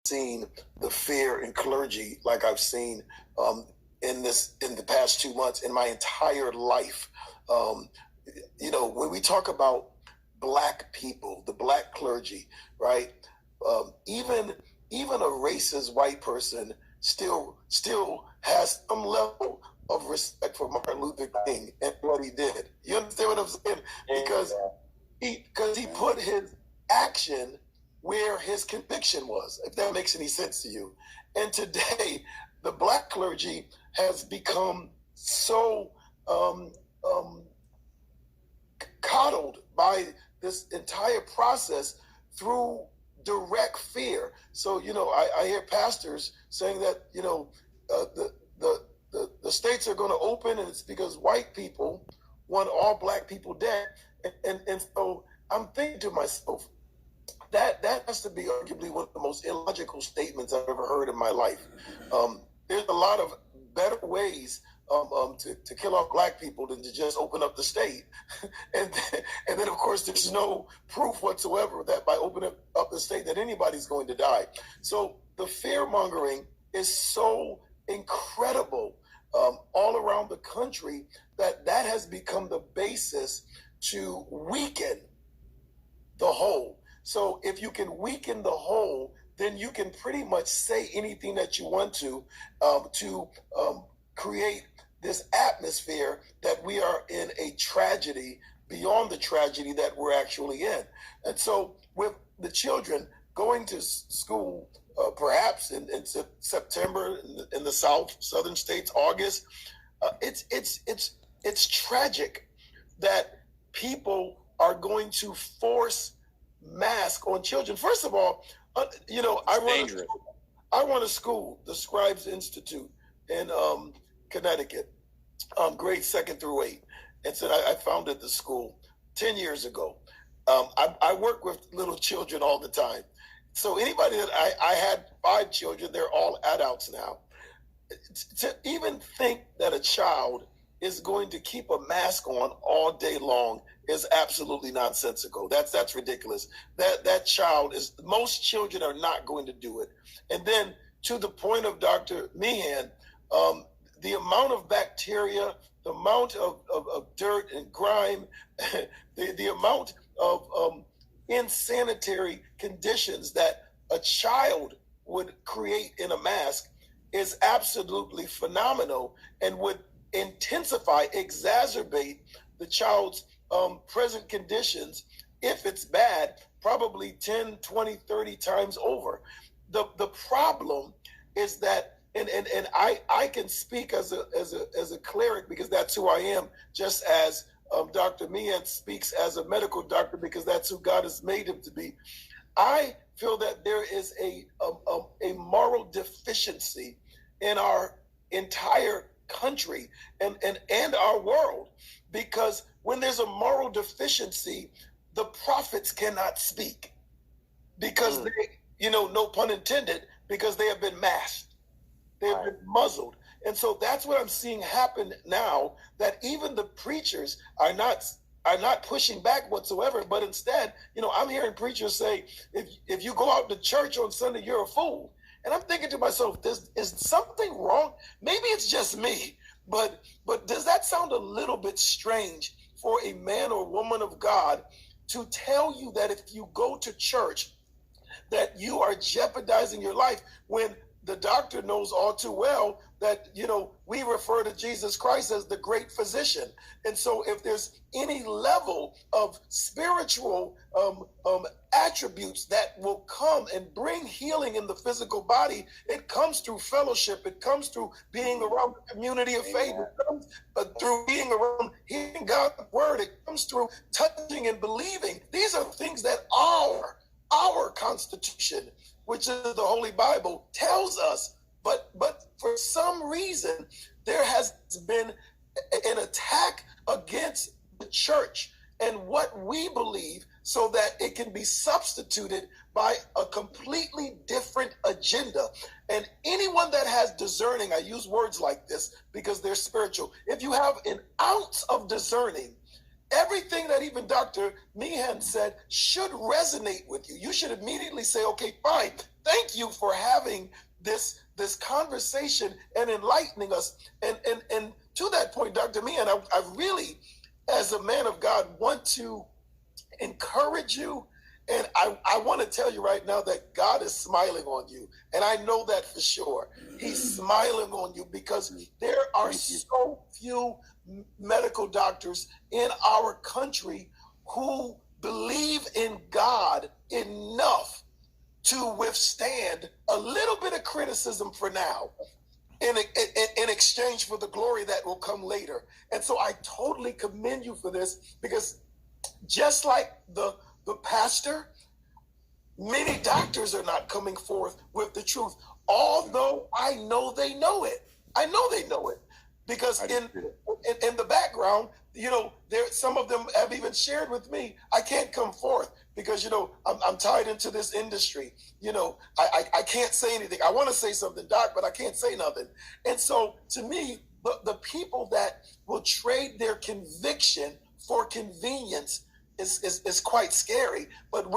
seen the fear in clergy like I've seen in the past 2 months in my entire life. When we talk about Black people, the Black clergy, right? Even a racist white person still has some level of respect for Martin Luther King and what he did. You understand what I'm saying? Because he put his action where his conviction was, if that makes any sense to you. And today, the Black clergy has become so coddled by this entire process through direct fear. So, I hear pastors saying that, the states are going to open, and it's because white people want all Black people dead. And so I'm thinking to myself, that has to be arguably one of the most illogical statements I've ever heard in my life. There's a lot of better ways to kill off Black people than to just open up the state. and then, of course, there's no proof whatsoever that by opening up the state that anybody's going to die. So the fear mongering is so incredible all around the country that has become the basis to weaken the whole. So if you can weaken the whole, then you can pretty much say anything that you want to create this atmosphere that we are in a tragedy beyond the tragedy that we're actually in. And so with the children going to school, perhaps in September in the southern states, August, it's tragic that people are going to force mask on children. First of all, I run a school, the Scribes Institute in Connecticut, grades 2nd through 8. And so I founded the school 10 years ago. I work with little children all the time. So anybody that I had 5 children, they're all adults now. To even think that a child is going to keep a mask on all day long is absolutely nonsensical. That's ridiculous. That child most children are not going to do it. And then to the point of Dr. Meehan, the amount of bacteria, the amount of dirt and grime, the amount of insanitary conditions that a child would create in a mask is absolutely phenomenal and would intensify, exacerbate the child's present conditions, if it's bad, probably 10, 20, 30 times over. The problem is that, and I can speak as a cleric because that's who I am, just as Dr. Meehan speaks as a medical doctor because that's who God has made him to be. I feel that there is a moral deficiency in our entire country and our world, because when there's a moral deficiency, the prophets cannot speak because they, no pun intended, because they have been masked, they have been muzzled. And so that's what I'm seeing happen now, that even the preachers are not pushing back whatsoever, but instead, I'm hearing preachers say, if you go out to church on Sunday, you're a fool. And I'm thinking to myself, is something wrong? Maybe it's just me, but does that sound a little bit strange for a man or woman of God to tell you that if you go to church, that you are jeopardizing your life, when the doctor knows all too well that, we refer to Jesus Christ as the great physician. And so if there's any level of spiritual attributes that will come and bring healing in the physical body, it comes through fellowship. It comes through being around the community of faith. It comes through being around hearing God's word. It comes through touching and believing. These are things that our Constitution, which is the Holy Bible, tells us. But for some reason, there has been an attack against the church and what we believe, so that it can be substituted by a completely different agenda. And anyone that has discerning, I use words like this because they're spiritual. If you have an ounce of discerning, everything that even Dr. Meehan said should resonate with you. You should immediately say, okay, fine. Thank you for having this conversation and enlightening us. And to that point, Dr. Meehan, I really, as a man of God, want to encourage you. And I want to tell you right now that God is smiling on you. And I know that for sure. He's smiling on you because there are so few medical doctors in our country who believe in God enough to withstand a little bit of criticism for now in exchange for the glory that will come later. And so I totally commend you for this, because just like the pastor, many doctors are not coming forth with the truth, although I know they know it. I know they know it, because in the background, some of them have even shared with me, I can't come forth because, I'm tied into this industry. I can't say anything. I want to say something, Doc, but I can't say nothing. And so to me, the people that will trade their conviction for convenience is quite scary. But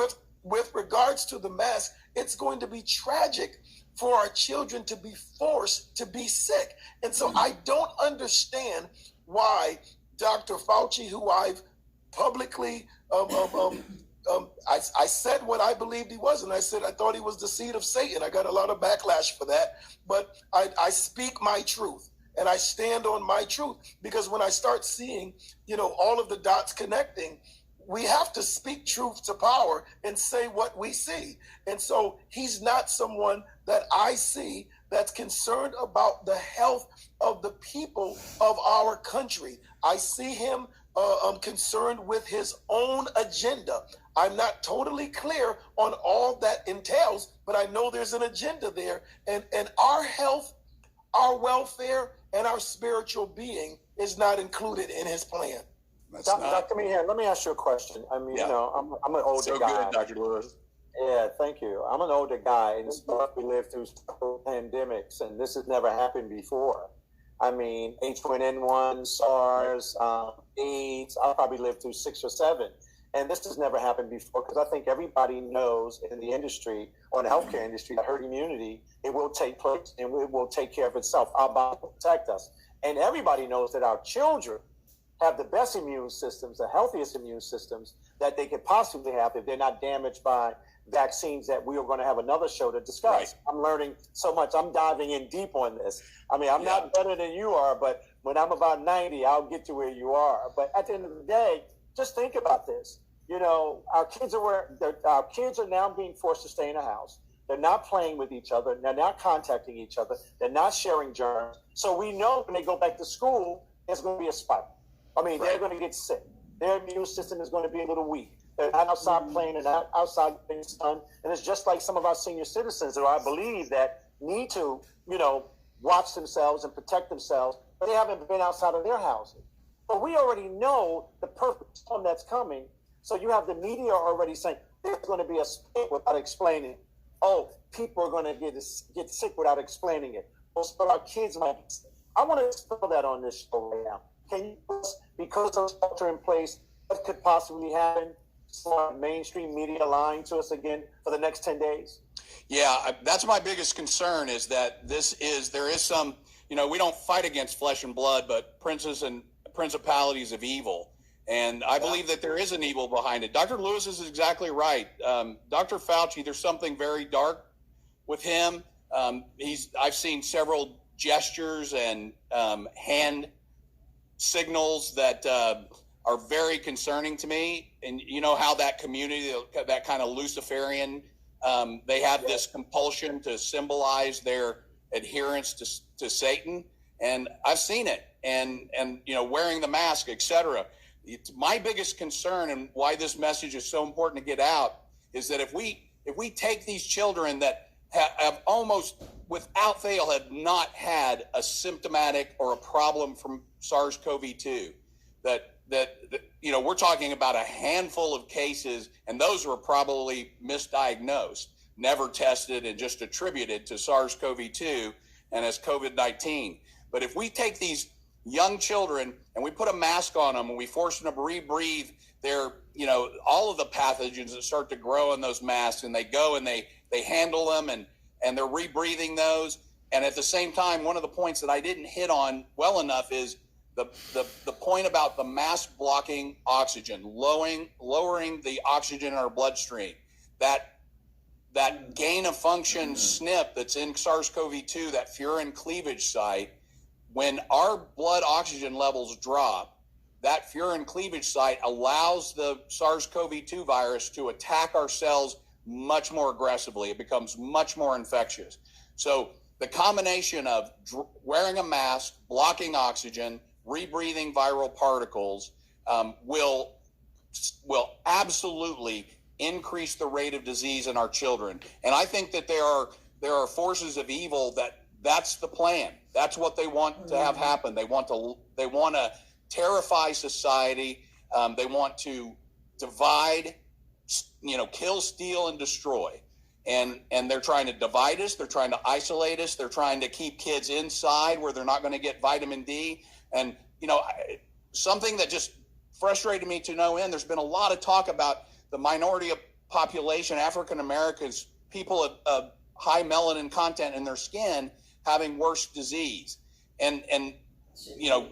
with regards to the mask, it's going to be tragic for our children to be forced to be sick. And so I don't understand why Dr. Fauci, who I've publicly, I said what I believed he was, and I said I thought he was the seed of Satan. I got a lot of backlash for that, but I speak my truth. And I stand on my truth, because when I start seeing, all of the dots connecting, we have to speak truth to power and say what we see. And so he's not someone that I see that's concerned about the health of the people of our country. I see him concerned with his own agenda. I'm not totally clear on all that entails, but I know there's an agenda there. And our health, our welfare, and our spiritual being is not included in his plan. Dr. Meehan, let me ask you a question. I mean, I'm an older guy. So good, Dr. Lewis. Yeah, thank you. I'm an older guy, and we lived through pandemics, and this has never happened before. I mean, H1N1, SARS, AIDS, I probably lived through 6 or 7. And this has never happened before, because I think everybody knows in the industry, or the healthcare industry, that herd immunity, it will take place and it will take care of itself. Our body will protect us. And everybody knows that our children have the best immune systems, the healthiest immune systems that they could possibly have if they're not damaged by vaccines that we are going to have another show to discuss. Right. I'm learning so much. I'm diving in deep on this. I mean, I'm not better than you are, but when I'm about 90, I'll get to where you are. But at the end of the day, just think about this. Our kids are now being forced to stay in a house. They're not playing with each other. They're not contacting each other. They're not sharing germs. So we know when they go back to school, there's going to be a spike. I mean, they're going to get sick. Their immune system is going to be a little weak. They're not outside playing and not outside getting sun. And it's just like some of our senior citizens who I believe that need to, watch themselves and protect themselves, but they haven't been outside of their houses. But we already know the perfect storm that's coming. So you have the media already saying there's going to be a spike without explaining. Oh, people are going to get sick without explaining it. So our kids might get sick. I want to explore that on this show right now. Can you, because of shelter in place, what could possibly happen? Some mainstream media lying to us again for the next 10 days? Yeah, that's my biggest concern, is that there is some, we don't fight against flesh and blood, but princes and principalities of evil. And I believe that there is an evil behind it. Dr. Lewis is exactly right. Dr. Fauci, there's something very dark with him. I've seen several gestures and hand signals that are very concerning to me. And you know how that community, that kind of Luciferian, they have this compulsion to symbolize their adherence to Satan. And I've seen it. And wearing the mask, etc. It's my biggest concern, and why this message is so important to get out, is that if we take these children that have almost without fail have not had a symptomatic or a problem from SARS-CoV-2, that we're talking about a handful of cases, and those were probably misdiagnosed, never tested, and just attributed to SARS-CoV-2 and as COVID-19. But if we take these young children and we put a mask on them and we force them to rebreathe their, all of the pathogens that start to grow in those masks, and they go and they handle them and they're rebreathing those. And at the same time, one of the points that I didn't hit on well enough is the point about the mask blocking oxygen, lowering the oxygen in our bloodstream. That gain of function SNP that's in SARS-CoV-2, that furin cleavage site, when our blood oxygen levels drop, that furin cleavage site allows the SARS-CoV-2 virus to attack our cells much more aggressively. It becomes much more infectious. So the combination of wearing a mask, blocking oxygen, rebreathing viral particles will absolutely increase the rate of disease in our children. And I think that there are forces of evil that's the plan. That's what they want to have happen. They want to terrify society. They want to divide, kill, steal, and destroy. And they're trying to divide us. They're trying to isolate us. They're trying to keep kids inside where they're not going to get vitamin D. And, something that just frustrated me to no end, there's been a lot of talk about the minority of population, African Americans, people of high melanin content in their skin having worse disease. And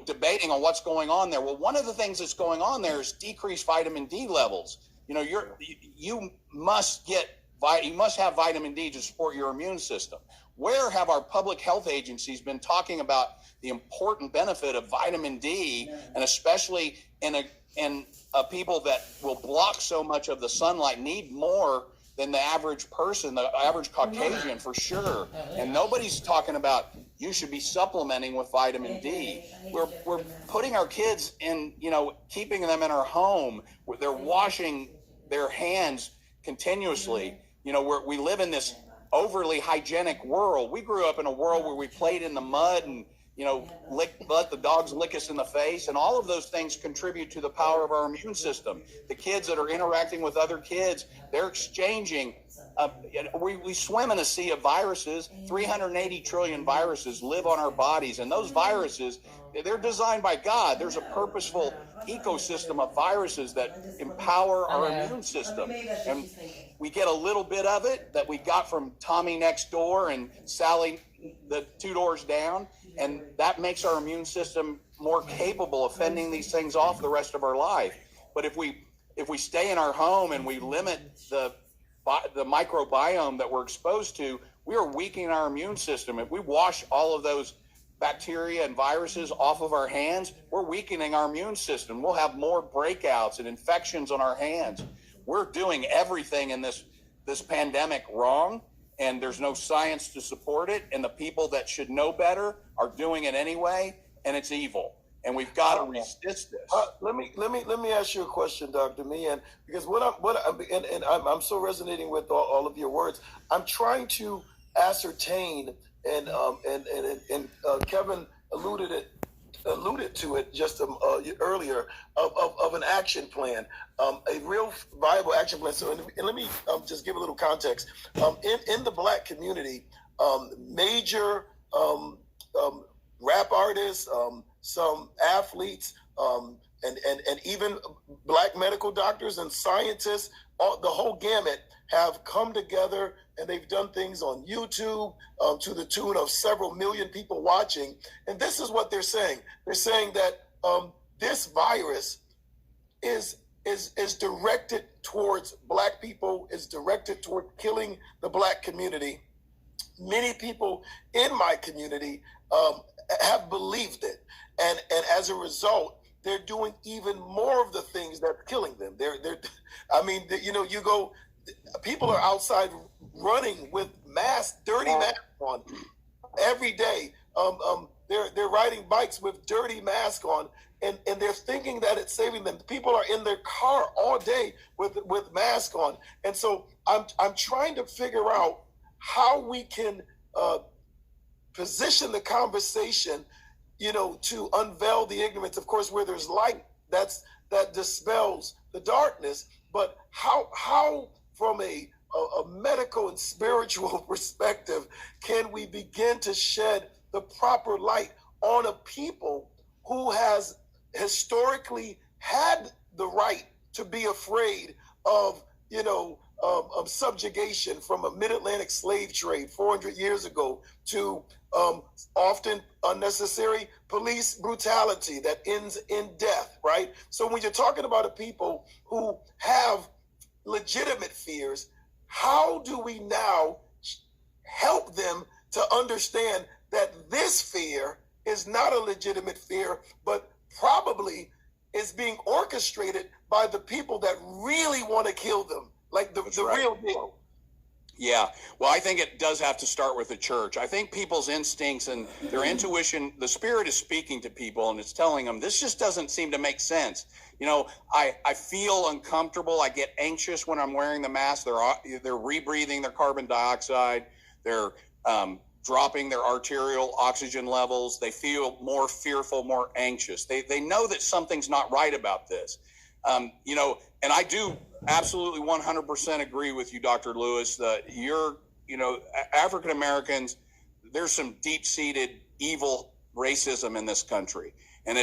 debating on what's going on there. Well, one of the things that's going on there is decreased vitamin D levels. You must have vitamin D to support your immune system. Where have our public health agencies been talking about the important benefit of vitamin D, and especially in people that will block so much of the sunlight, need more than the average person, the average Caucasian for sure. And nobody's talking about you should be supplementing with vitamin D. We're putting our kids in, keeping them in our home where they're washing their hands continuously. We live in this overly hygienic world. We grew up in a world where we played in the mud and, let the dogs lick us in the face. And all of those things contribute to the power of our immune system. The kids that are interacting with other kids, they're exchanging. We swim in a sea of viruses. 380 trillion viruses live on our bodies. And those viruses, they're designed by God. There's a purposeful ecosystem of viruses that empower our immune system. And we get a little bit of it that we got from Tommy next door and Sally the 2 doors down. And that makes our immune system more capable of fending these things off the rest of our life. But if we stay in our home and we limit the microbiome that we're exposed to, we are weakening our immune system. If we wash all of those bacteria and viruses off of our hands, we're weakening our immune system. We'll have more breakouts and infections on our hands. We're doing everything in this pandemic wrong, and there's no science to support it. And the people that should know better are doing it anyway, and it's evil. And we've got to resist this. Let me ask you a question, Dr. Meehan, because I'm so resonating with all of your words. I'm trying to ascertain, and Kevin alluded to it just earlier, of an action plan, a real viable action plan. So, and let me just give a little context. In the Black community, major rap artists, some athletes, and even Black medical doctors and scientists, the whole gamut, have come together, and they've done things on YouTube to the tune of several million people watching. And this is what they're saying. They're saying that this virus is directed towards Black people, is directed toward killing the Black community. Many people in my community have believed it. And as a result, they're doing even more of the things that's killing them. You go, people are outside running with masks, dirty masks on every day. They're riding bikes with dirty masks on, and they're thinking that it's saving them. People are in their car all day with masks on. And so I'm trying to figure out how we can position the conversation, to unveil the ignorance. Of course, where there's light, that dispels the darkness. But how from a medical and spiritual perspective can we begin to shed the proper light on a people who has historically had the right to be afraid of, of subjugation, from a mid-Atlantic slave trade 400 years ago to often unnecessary police brutality that ends in death, right? So when you're talking about a people who have legitimate fears, how do we now help them to understand that this fear is not a legitimate fear, but probably is being orchestrated by the people that really want to kill them, like the right. real deal? Yeah, well, I think it does have to start with the church. I think people's instincts and their intuition, the Spirit is speaking to people and it's telling them, this just doesn't seem to make sense. I feel uncomfortable. I get anxious when I'm wearing the mask. They're rebreathing their carbon dioxide. They're dropping their arterial oxygen levels. They feel more fearful, more anxious. They know that something's not right about this. And I do absolutely 100% agree with you, Dr. Lewis, that African Americans, there's some deep-seated evil racism in this country. And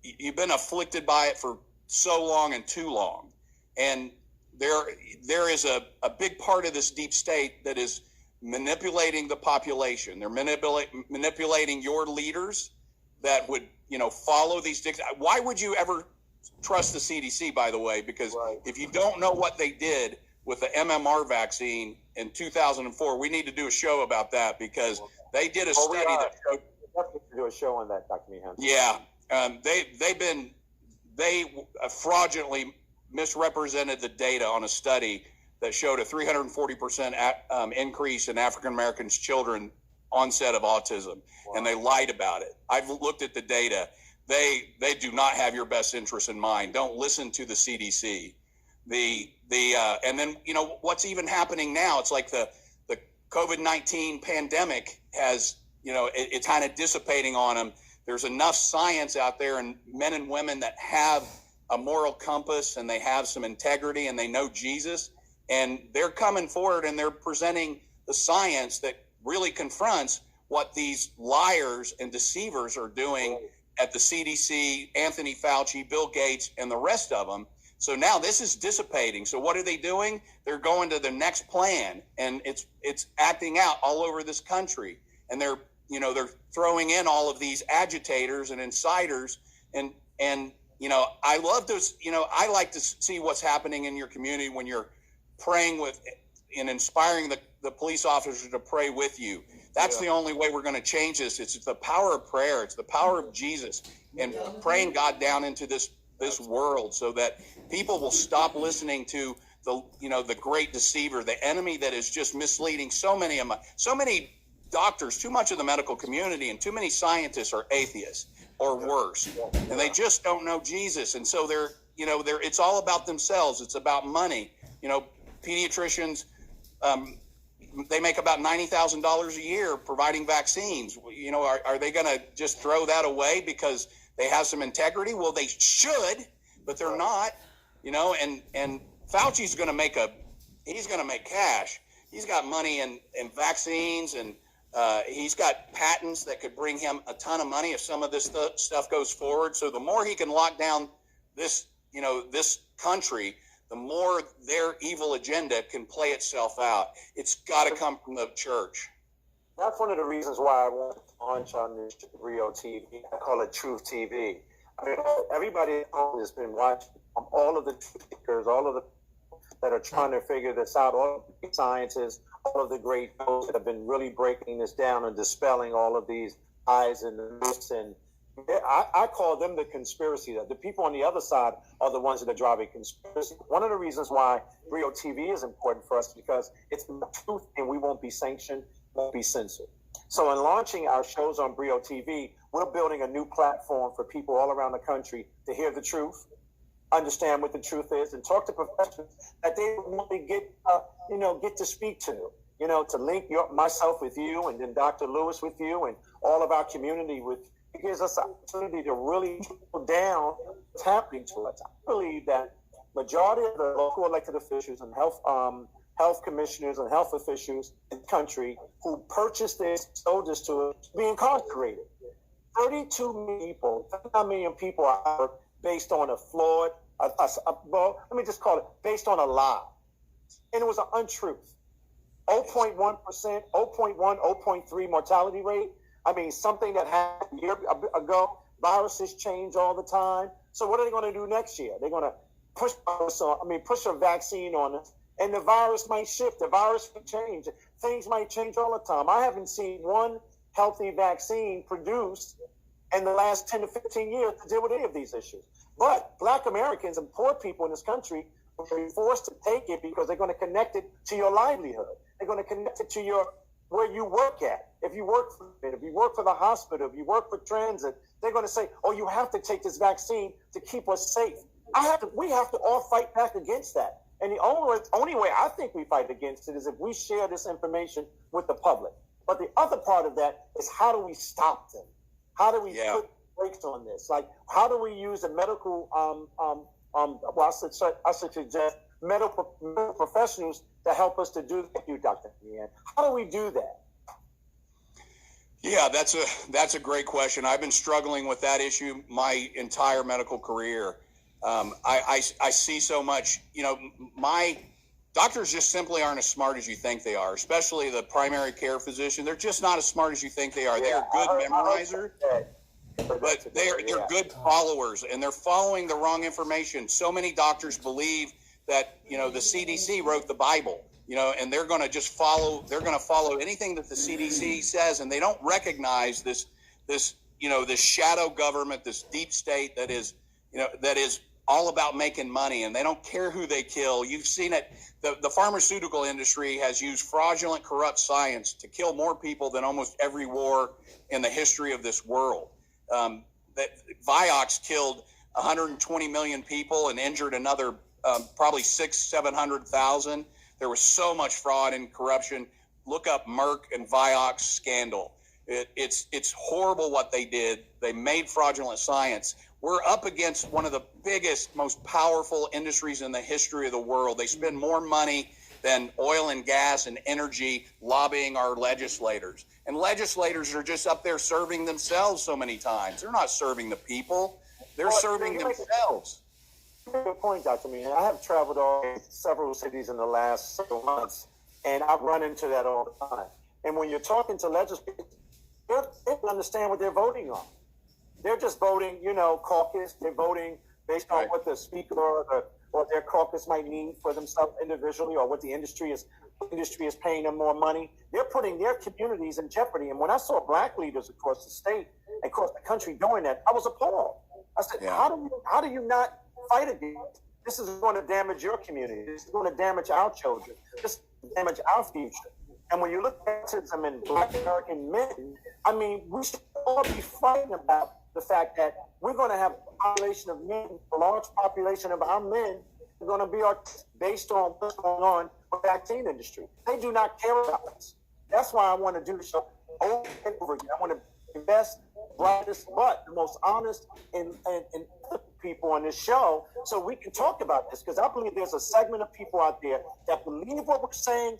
you've been afflicted by it for so long and too long. And there is a big part of this deep state that is manipulating the population. They're manipulating your leaders that would, follow these dictates. Why would you ever trust the CDC, by the way? Because if you don't know what they did with the MMR vaccine in 2004, we need to do a show about that, because they did a study that showed. We have to do a show on that, Dr. Meehan. Yeah, they fraudulently misrepresented the data on a study that showed a 340% increase in African Americans' children onset of autism, and they lied about it. I've looked at the data. They do not have your best interest in mind. Don't listen to the CDC. And then what's even happening now? It's like the COVID-19 pandemic has it's kind of dissipating on them. There's enough science out there, and men and women that have a moral compass and they have some integrity and they know Jesus, and they're coming forward and they're presenting the science that really confronts what these liars and deceivers are doing at the CDC, Anthony Fauci, Bill Gates, and the rest of them. So now this is dissipating. So what are they doing? They're going to the next plan, and it's acting out all over this country. And they're throwing in all of these agitators and insiders. And I love those. I like to see what's happening in your community when you're praying with and inspiring the police officers to pray with you. That's the only way we're going to change this. It's the power of prayer. It's the power of Jesus and praying God down into this world, so that people will stop listening to the great deceiver, the enemy that is just misleading so many doctors. Too much of the medical community and too many scientists are atheists or worse, and they just don't know Jesus. And so it's all about themselves. It's about money. Pediatricians, they make about $90,000 a year providing vaccines. Are they going to just throw that away because they have some integrity? Well, they should, but they're not. And Fauci's going to make cash. He's got money in vaccines, and he's got patents that could bring him a ton of money if some of this stuff goes forward. So the more he can lock down this country, the more their evil agenda can play itself out. It's got to come from the church. That's one of the reasons why I want to launch on this Rio TV. I call it Truth TV. I mean, everybody at home has been watching all of the truth seekers, all of the that are trying to figure this out, all of the scientists, all of the great those that have been really breaking this down and dispelling all of these lies and myths. And I call them the conspiracy. The people on the other side are the ones that are driving conspiracy. One of the reasons why Rio TV is important for us, because it's the truth, and we won't be sanctioned, won't be censored. So in launching our shows on Brio TV, we're building a new platform for people all around the country to hear the truth, understand what the truth is, and talk to professionals that they really get to speak to. To link myself with you, and then Dr. Lewis with you, and all of our community with. It gives us an opportunity to really drill down what's happening to us. I believe that majority of the local elected officials and health commissioners and health officials in the country who purchased this, sold this to us, be incarcerated. 32 million people, 39 million people are based on a flawed, well, let me just call it based on a lie. And it was an untruth. 0.1%, 0.1, 0.3 mortality rate. I mean, something that happened a year ago. Viruses change all the time. So what are they going to do next year? They're going to push a vaccine on us, and the virus might shift. The virus might change. Things might change all the time. I haven't seen one healthy vaccine produced in the last 10 to 15 years to deal with any of these issues. But Black Americans and poor people in this country are forced to take it because they're going to connect it to your livelihood. They're going to connect it to where you work at. If you work for the hospital, if you work for transit, they're going to say, "Oh, you have to take this vaccine to keep us safe." We have to all fight back against that. And the only way I think we fight against it is if we share this information with the public. But the other part of that is, how do we stop them? How do we put brakes on this? Like, how do we use the medical, I should suggest medical professionals to help us to do that, Dr. Meehan? How do we do that? Yeah, that's a great question. I've been struggling with that issue my entire medical career. I see so much, my doctors just simply aren't as smart as you think they are, especially the primary care physician. They're just not as smart as you think they are. They are good memorizers, but they're good followers, and they're following the wrong information. So many doctors believe that, the CDC wrote the Bible, and they're going to just follow anything that the CDC says, and they don't recognize this shadow government, this deep state that is all about making money, and they don't care who they kill. You've seen it. The pharmaceutical industry has used fraudulent, corrupt science to kill more people than almost every war in the history of this world. Vioxx killed 120 million people and injured another probably 700,000. There was so much fraud and corruption. Look up Merck and Vioxx scandal. It's horrible what they did. They made fraudulent science. We're up against one of the biggest, most powerful industries in the history of the world. They spend more money than oil and gas and energy lobbying our legislators. And legislators are just up there serving themselves so many times. They're not serving the people. They're serving themselves. Good point, Dr. Meehan. I have traveled several cities in the last several months, and I've run into that all the time. And when you're talking to legislators, they don't understand what they're voting on. They're just voting, caucus. They're voting based on what the speaker or their caucus might need for themselves individually, or what the industry is paying them more money. They're putting their communities in jeopardy. And when I saw Black leaders across the state, across the country doing that, I was appalled. I said, how do you not fight against? This is going to damage your community. This is going to damage our children. This is going to damage our future. And when you look at racism in Black American men, we should all be fighting about the fact that we're going to have a population of men, a large population of our men are going to be based on what's going on with the vaccine industry. They do not care about us. That's why I want to do the show over and over again. I want to be the best, brightest, but the most honest and people on this show, so we can talk about this, because I believe there's a segment of people out there that believe what we're saying.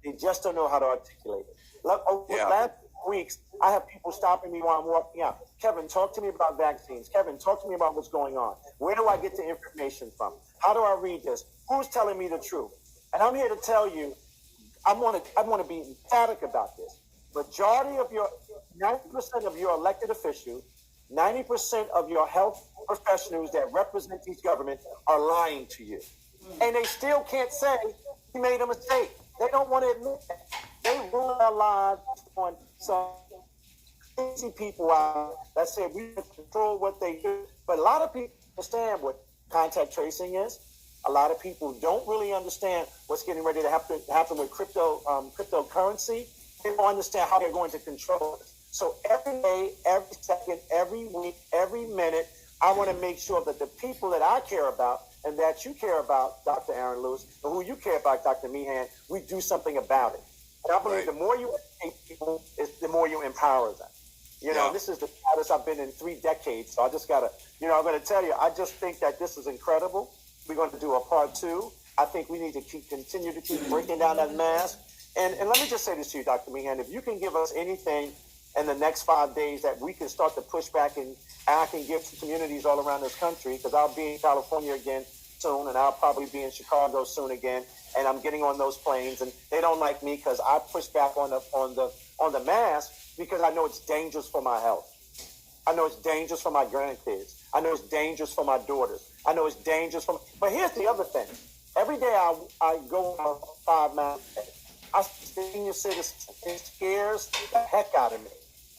They just don't know how to articulate it. Over the last weeks, I have people stopping me while I'm walking out. Kevin, talk to me about vaccines. Kevin, talk to me about what's going on. Where do I get the information from? How do I read this? Who's telling me the truth? And I'm here to tell you, I want to be emphatic about this. Majority of 90% of your elected officials, 90% of your health professionals that represent these governments are lying to you. And they still can't say we made a mistake. They don't want to admit that. They rule our lives on some crazy people out that say we can control what they do. But a lot of people understand what contact tracing is. A lot of people don't really understand what's getting ready to happen with cryptocurrency. They don't understand how they're going to control it. So every day, every second, every week, every minute, I want to make sure that the people that I care about and that you care about, Dr. Aaron Lewis, and who you care about, Dr. Meehan, we do something about it. And I believe the more you educate people, the more you empower them. This is the hottest I've been in 3 decades. So I just got to, I'm going to tell you, I just think that this is incredible. We're going to do a part 2. I think we need to continue to keep breaking down that mask. And let me just say this to you, Dr. Meehan, if you can give us anything in the next 5 days that we can start to push back and I can get to communities all around this country, because I'll be in California again soon, and I'll probably be in Chicago soon again. And I'm getting on those planes, and they don't like me because I push back on the mask, because I know it's dangerous for my health. I know it's dangerous for my grandkids. I know it's dangerous for my daughters. I know it's dangerous for. But here's the other thing: every day I go out 5 miles a day. A senior citizen, it scares the heck out of me.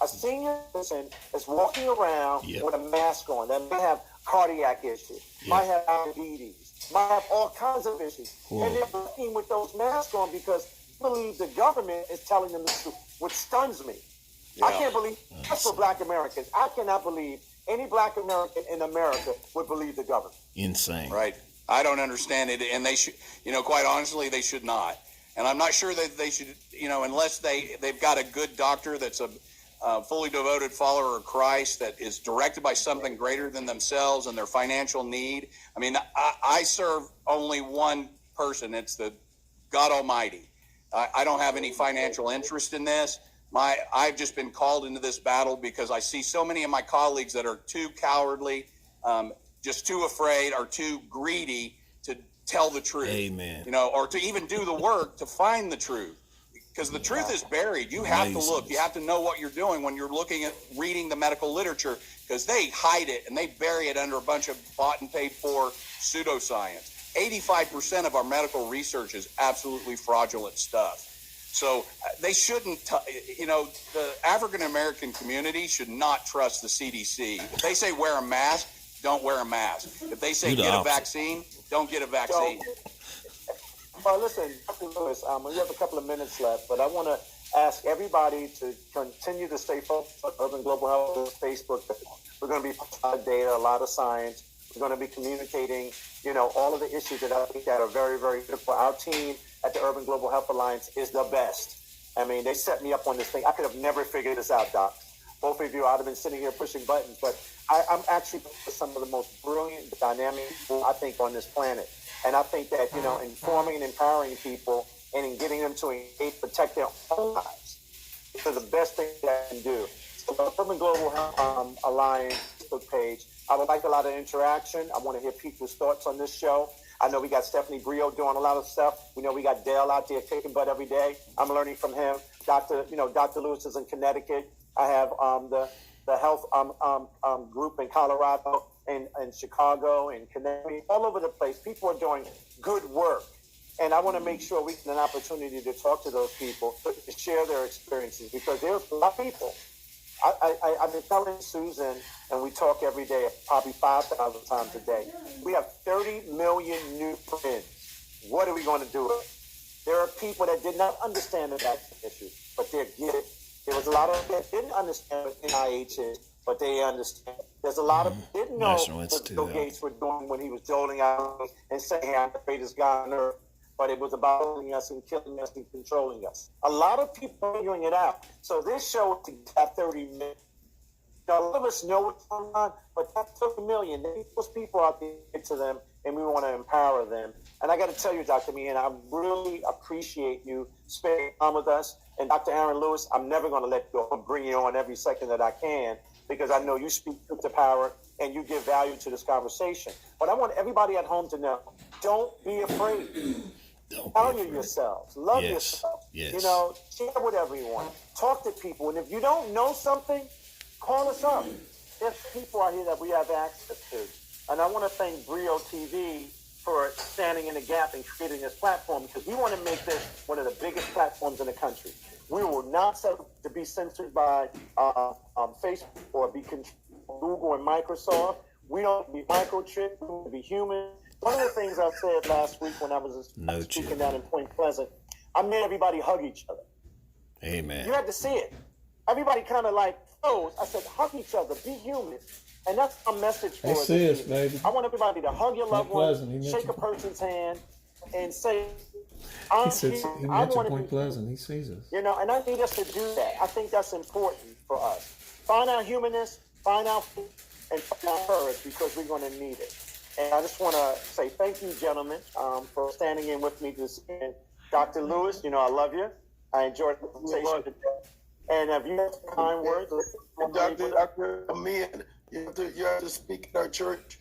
A senior citizen is walking around with a mask on. They might have cardiac issues, might have diabetes, might have all kinds of issues. Whoa. And they're walking with those masks on because they believe the government is telling them the truth, which stuns me. Yeah. I can't believe that's for Black Americans. I cannot believe any Black American in America would believe the government. Insane. Right. I don't understand it. And they should, quite honestly, they should not. And I'm not sure that they should, unless they've got a good doctor that's a fully devoted follower of Christ, that is directed by something greater than themselves and their financial need. I mean, I serve only one person. It's the God Almighty. I don't have any financial interest in this. I've just been called into this battle because I see so many of my colleagues that are too cowardly, just too afraid, or too greedy to tell the truth. Amen. Or to even do the work to find the truth. Because the truth is buried. You have to look. You have to know what you're doing when you're reading the medical literature, because they hide it and they bury it under a bunch of bought and paid for pseudoscience. 85% of our medical research is absolutely fraudulent stuff. So they shouldn't, the African American community should not trust the CDC. If they say wear a mask, don't wear a mask. If they say get a vaccine, don't get a vaccine. Well, listen, Dr. Lewis, we have a couple of minutes left, but I want to ask everybody to continue to stay focused on Urban Global Health Facebook. We're going to be posting a lot of data, a lot of science. We're going to be communicating, all of the issues that I think that are very, very critical. Our team at the Urban Global Health Alliance is the best. I mean, they set me up on this thing. I could have never figured this out, Doc. Both of you, I'd have been sitting here pushing buttons, but I'm actually some of the most brilliant, dynamic people, I think, on this planet. And I think that, informing and empowering people and in getting them to engage, protect their own lives is the best thing that I can do. So the Urban Global Health Alliance Facebook page, I would like a lot of interaction. I want to hear people's thoughts on this show. I know we got Stephanie Brio doing a lot of stuff. We know we got Dale out there kicking butt every day. I'm learning from him. Dr. Lewis is in Connecticut. I have the health group in Colorado and Chicago and Connecticut, all over the place. People are doing good work. And I want to make sure we get an opportunity to talk to those people, to share their experiences, because there's a lot of people. I've been telling Susan, and we talk every day, probably 5,000 times a day. We have 30 million new friends. What are we going to do with it? There are people that did not understand the vaccine issue, but they get it. There was a lot of them that didn't understand what NIH is, but they understand. There's a lot of people didn't know what Bill Gates was doing when he was doling out and saying, "Hey, I'm the greatest guy on earth." But it was about holding us and killing us and controlling us. A lot of people are figuring it out. So this show is to have 30 million. Now, a lot of us know what's going on, but that's 30 million. Those people out there to them, and we want to empower them. And I got to tell you, Dr. Meehan, I really appreciate you spending time with us. And Dr. Aaron Lewis, I'm never going to let go. I'll bring you on every second that I can, because I know you speak truth to power and you give value to this conversation. But I want everybody at home to know, don't be afraid. Value yourselves. Love yourself. Yes. Share whatever you want. Talk to people. And if you don't know something, call us up. There's people out here that we have access to. And I want to thank Brio TV for standing in the gap and creating this platform, because we want to make this one of the biggest platforms in the country. We will not settle to be censored by Facebook or be controlled by Google and Microsoft. We don't be microchipped. We want to be human. One of the things I said last week when I was speaking down in Point Pleasant, I made everybody hug each other. Amen. You had to see it. Everybody kind of froze. I said, hug each other, be human. And that's my message for us. Baby. I want everybody to hug your loved one, shake a person's hand, and say, he mentioned Point Pleasant. He sees us. And I need us to do that. I think that's important for us. Find our humanness, find our faith, and find our courage, because we're going to need it. And I just want to say thank you, gentlemen, for standing in with me this evening. Dr. Lewis, I love you. I enjoyed the conversation today. And have you had kind words? Dr. Meehan, you have to speak at our church.